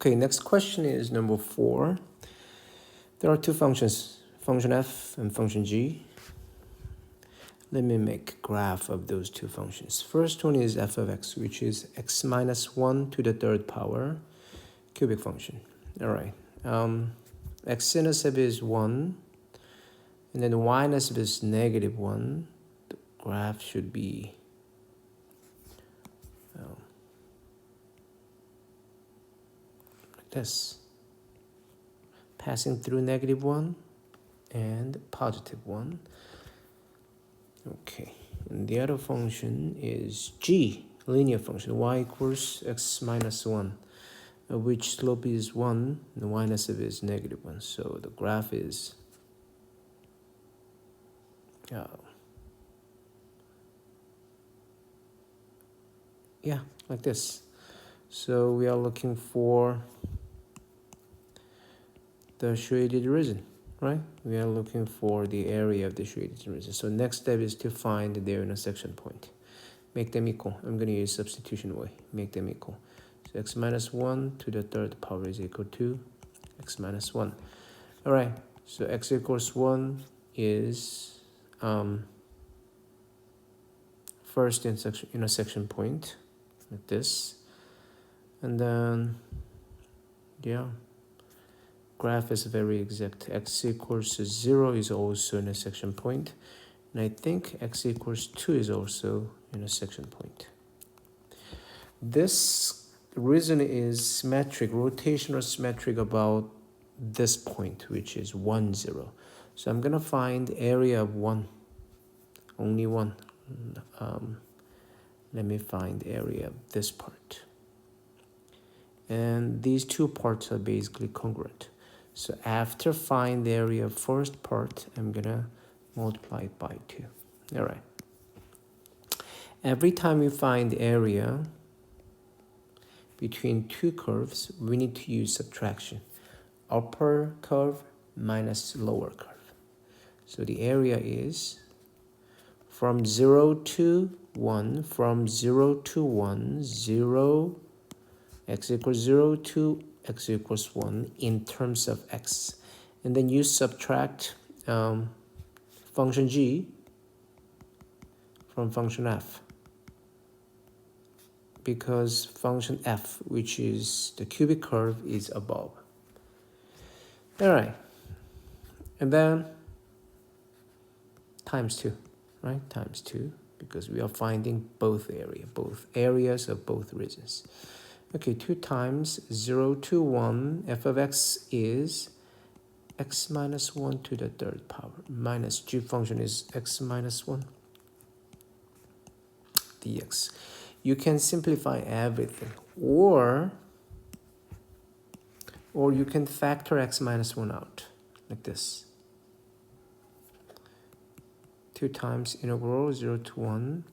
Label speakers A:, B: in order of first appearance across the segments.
A: Okay, next question is number 4. There are two functions, function f and function g. Let me make a graph of those two functions. First one is f of x, which is x minus 1 to the third power, cubic function. All right. X-intercept is 1, and then y-intercept is negative 1. The graph should be like this. Passing through negative 1 and positive 1. Okay, and the other function is g, linear function, y equals x minus 1, which slope is 1, and y-intercept is negative 1. So the graph is like this. So we are looking for the shaded region, right? We are looking for the area of the shaded region. So next step is to find their intersection point. Make them equal. I'm going to use substitution way. Make them equal. So x minus 1 to the third power is equal to x minus 1. All right. So x equals 1 is first intersection point, like this. And then, graph is very exact. X equals 0 is also intersection point. And I think x equals 2 is also intersection point. This reason is symmetric, rotational symmetric about this point, which is 1, 0. So I'm going to find area of 1, only 1. Let me find area of this part. And these two parts are basically congruent. So after find the area of first part, I'm going to multiply it by 2. All right. Every time you find the area between two curves, we need to use subtraction. Upper curve minus lower curve. So the area is from 0 to 1, from 0 to 1, 0, x equals 0 to x equals 1 in terms of x. And then you subtract function g from function f, because function f, which is the cubic curve, is above. All right. And then times 2, right? Times 2, because we are finding both areas of both regions. Okay, 2 times 0 to 1, f of x is x minus 1 to the third power, minus g function is x minus 1 dx. You can simplify everything, or you can factor x minus 1 out, like this. 2 times integral 0 to 1.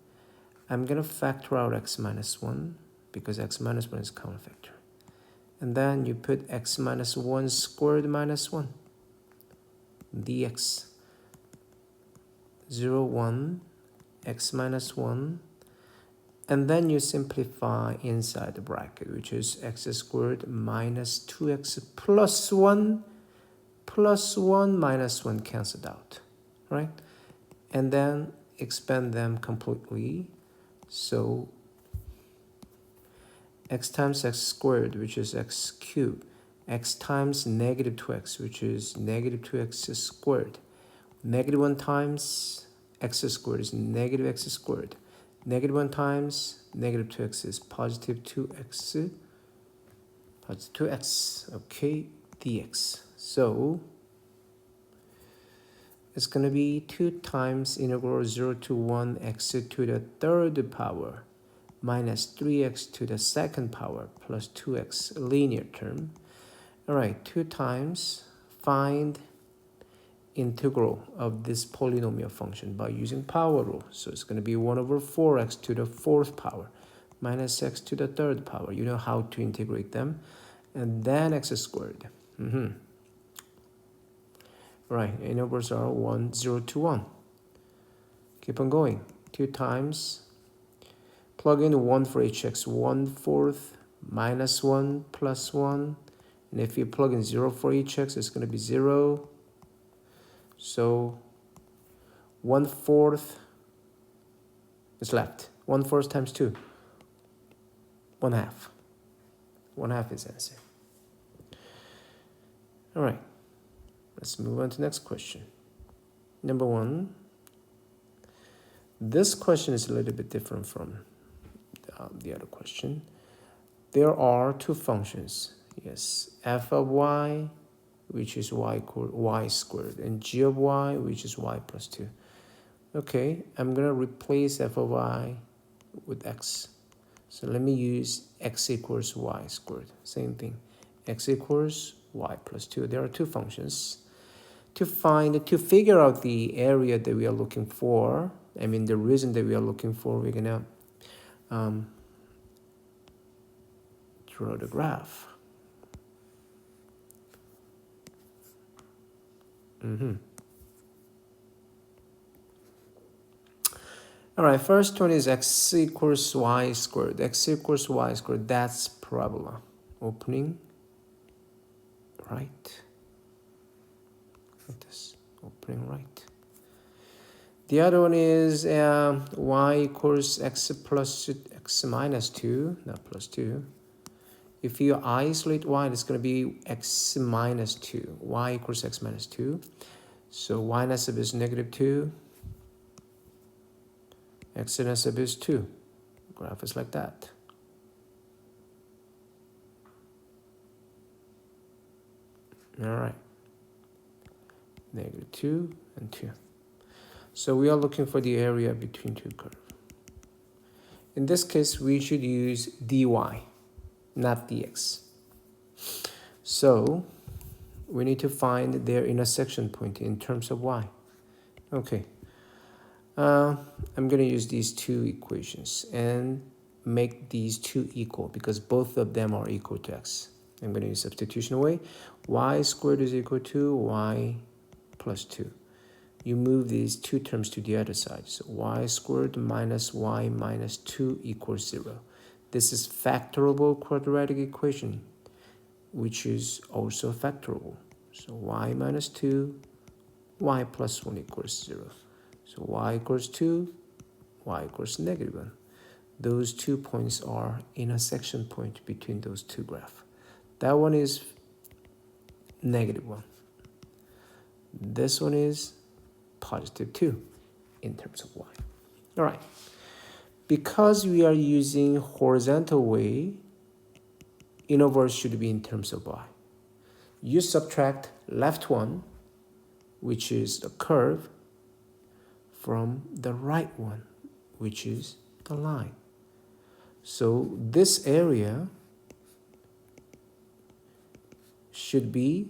A: I'm going to factor out x minus 1, because x minus 1 is common factor. And then you put x minus 1 squared minus 1 dx. 0, 1, x minus 1. And then you simplify inside the bracket, which is x squared minus 2x plus 1 minus 1 canceled out, right? And then expand them completely. So x times x squared, which is x cubed, x times negative 2x, which is negative 2x squared. Negative 1 times x squared is negative x squared. Negative 1 times negative 2x is positive 2x. Positive 2x, okay, dx. So it's going to be 2 times integral 0 to 1 x to the third power minus 3x to the second power plus 2x linear term. All right, 2 times find integral of this polynomial function by using power rule. So it's going to be 1 over 4x to the fourth power minus x to the third power. You know how to integrate them. And then x squared. Right, integrals are 1, 0 to 1. Keep on going. 2 times, plug in 1 for each x, 1/4 minus 1 plus 1. And if you plug in 0 for each x, it's going to be 0. So 1/4 is left. 1/4 times 2. 1/2. 1/2 is answer. All right. Let's move on to the next question. Number 1. This question is a little bit different from the other question. There are two functions. Yes, f of y, which is y squared, and g of y, which is y plus 2. Okay, I'm going to replace f of y with x. So let me use x equals y squared. Same thing. X equals y plus 2. There are two functions. To figure out the area that we are looking for, I mean the reason that we are looking for, we're going to draw the graph. All right, first one is x equals y squared. X equals y squared, that's parabola. Opening, right. Like this, opening right. The other one is y equals x plus x minus 2, not plus 2. If you isolate y, it's going to be x minus 2. Y equals x minus 2. So y nasab is negative 2. X nasab is 2. Graph is like that. All right. Negative 2 and 2. So we are looking for the area between two curves. In this case, we should use dy, not dx. So we need to find their intersection point in terms of y. Okay. I'm going to use these two equations and make these two equal because both of them are equal to x. I'm going to use substitution away. Y squared is equal to y plus 2. You move these two terms to the other side. So y squared minus y minus 2 equals 0. This is factorable quadratic equation, which is also factorable. So y minus 2, y plus 1 equals 0. So y equals 2, y equals negative 1. Those 2 points are intersection point between those two graphs. That one is negative 1. This one is positive 2 in terms of y. All right. Because we are using horizontal way, inverse should be in terms of y. You subtract left one, which is the curve, from the right one, which is the line. So this area should be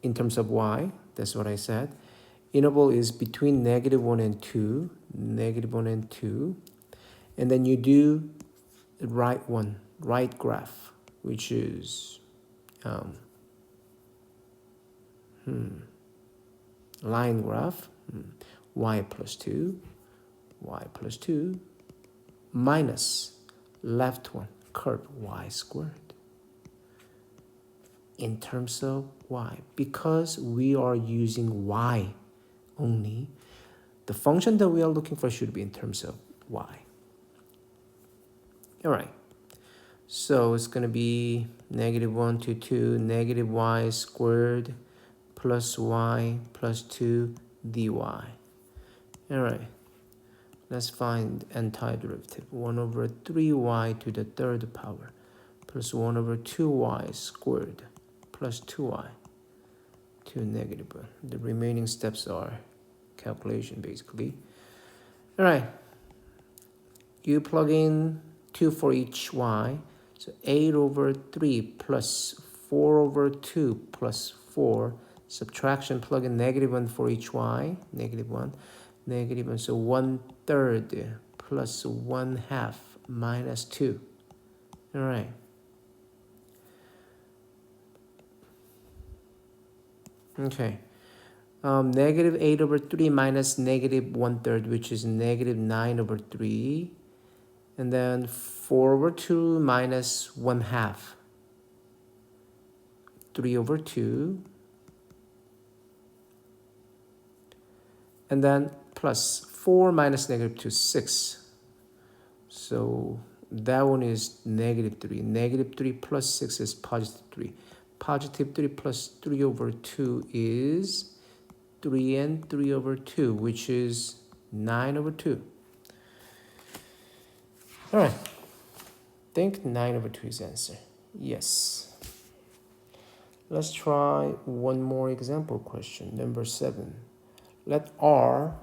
A: in terms of y, that's what I said. Interval is between negative 1 and 2, negative 1 and 2. And then you do the right graph, which is line graph, y plus 2, minus left one, curve y squared. In terms of y, because we are using y only, the function that we are looking for should be in terms of y. All right, so it's going to be negative 1 to 2, negative y squared plus y plus 2 dy. All right, let's find antiderivative. 1 over 3y to the third power plus 1 over 2y squared plus 2y to negative 1. The remaining steps are calculation, basically. All right, you plug in 2 for each y. So 8 over 3 plus 4 over 2 plus 4. Subtraction, plug in negative 1 for each y. Negative 1. Negative 1. So 1/3 plus 1/2 minus 2. All right. Okay. Negative 8 over 3 minus negative 1/3, which is negative 9 over 3. And then 4 over 2 minus 1 half. 3 over 2. And then plus 4 minus negative 2, 6. So that one is negative 3. Negative 3 plus 6 is positive 3. Positive 3 plus 3 over 2 is 3 and 3 over 2, which is 9 over 2. All right. I think 9 over 2 is the answer. Yes. Let's try one more example question. Number 7. Let R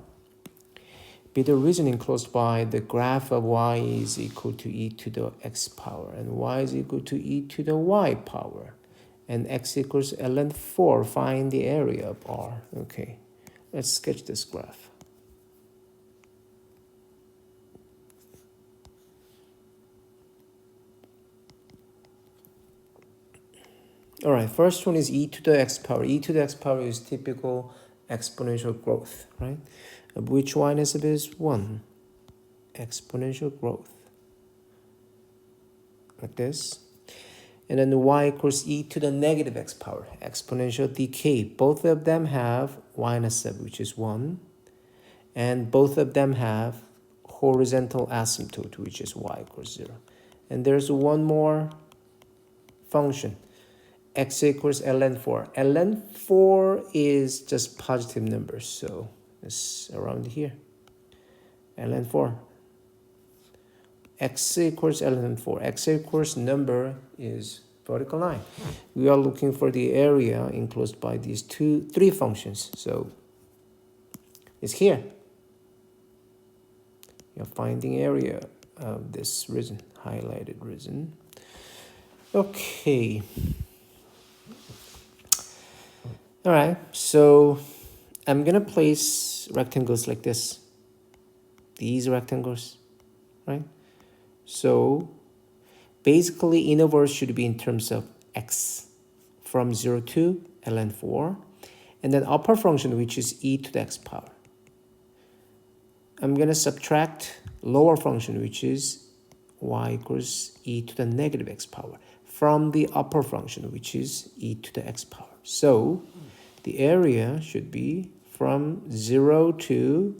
A: be the region enclosed by the graph of y is equal to e to the x power, and y is equal to e to the y power, and x equals ln 4. Find the area of R. Okay, let's sketch this graph. All right, first one is e to the x power. E to the x power is typical exponential growth, right? Of which y-intercept is 1. Exponential growth. Like this. And then the y equals e to the negative x power. Exponential decay. Both of them have y-intercept, which is 1. And both of them have horizontal asymptote, which is y equals 0. And there's one more function. X equals ln 4. ln 4 is just positive numbers, so it's around here. ln 4. X equals ln 4. X equals number is vertical line. We are looking for the area enclosed by these three functions. So it's here. You're finding area of this region, highlighted region. Okay. All right, so I'm gonna place rectangles like this. These rectangles, right? So basically inverse should be in terms of x from 0 to ln 4. And then upper function, which is e to the x power. I'm gonna subtract lower function, which is y equals e to the negative x power from the upper function, which is e to the x power. So the area should be from 0 to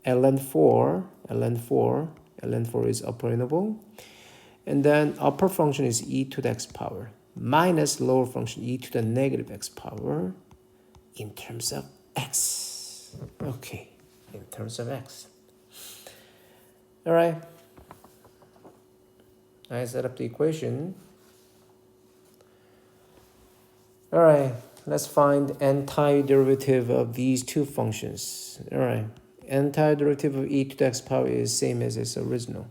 A: ln 4. ln 4 is upper interval. And then upper function is e to the x power minus lower function e to the negative x power in terms of x. Okay, in terms of x. All right. I set up the equation. All right. Let's find antiderivative of these two functions. All right. Antiderivative of e to the x power is same as its original.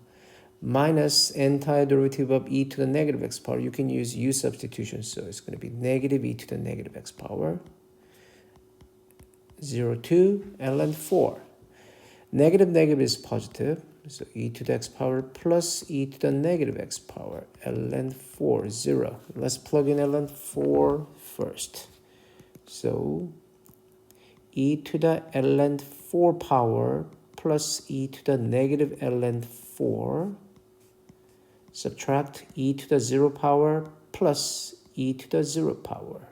A: Minus antiderivative of e to the negative x power. You can use u substitution. So it's going to be negative e to the negative x power. 0 to ln 4. Negative is positive. So e to the x power plus e to the negative x power. ln 4, 0. Let's plug in ln 4 first. So e to the ln 4 power plus e to the negative ln 4. Subtract e to the 0 power plus e to the 0 power.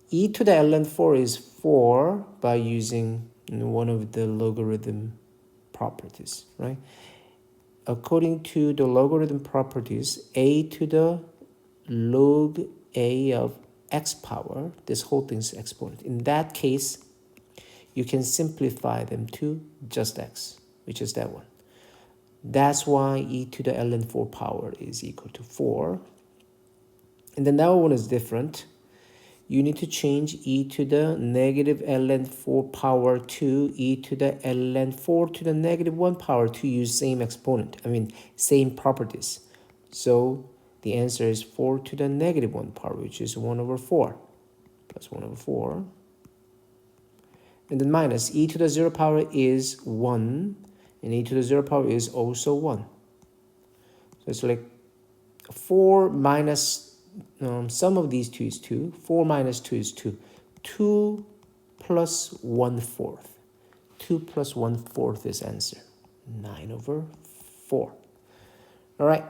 A: E to the ln 4 is 4 by using one of the logarithm properties, right? According to the logarithm properties, a to the log a of x power, this whole thing is exponent. In that case, you can simplify them to just x, which is that one. That's why e to the ln 4 power is equal to 4. And then that one is different. You need to change e to the negative ln 4 power to e to the ln 4 to the negative 1 power to use same exponent. Same properties. So the answer is 4 to the negative 1 power, which is 1 over 4 plus 1 over 4. And then minus e to the 0 power is 1, and e to the 0 power is also 1. So it's like 4 minus, sum of these two is 2. 4 minus 2 is 2. 2 plus 1/4. 2 plus 1/4 is answer. 9/4. All right,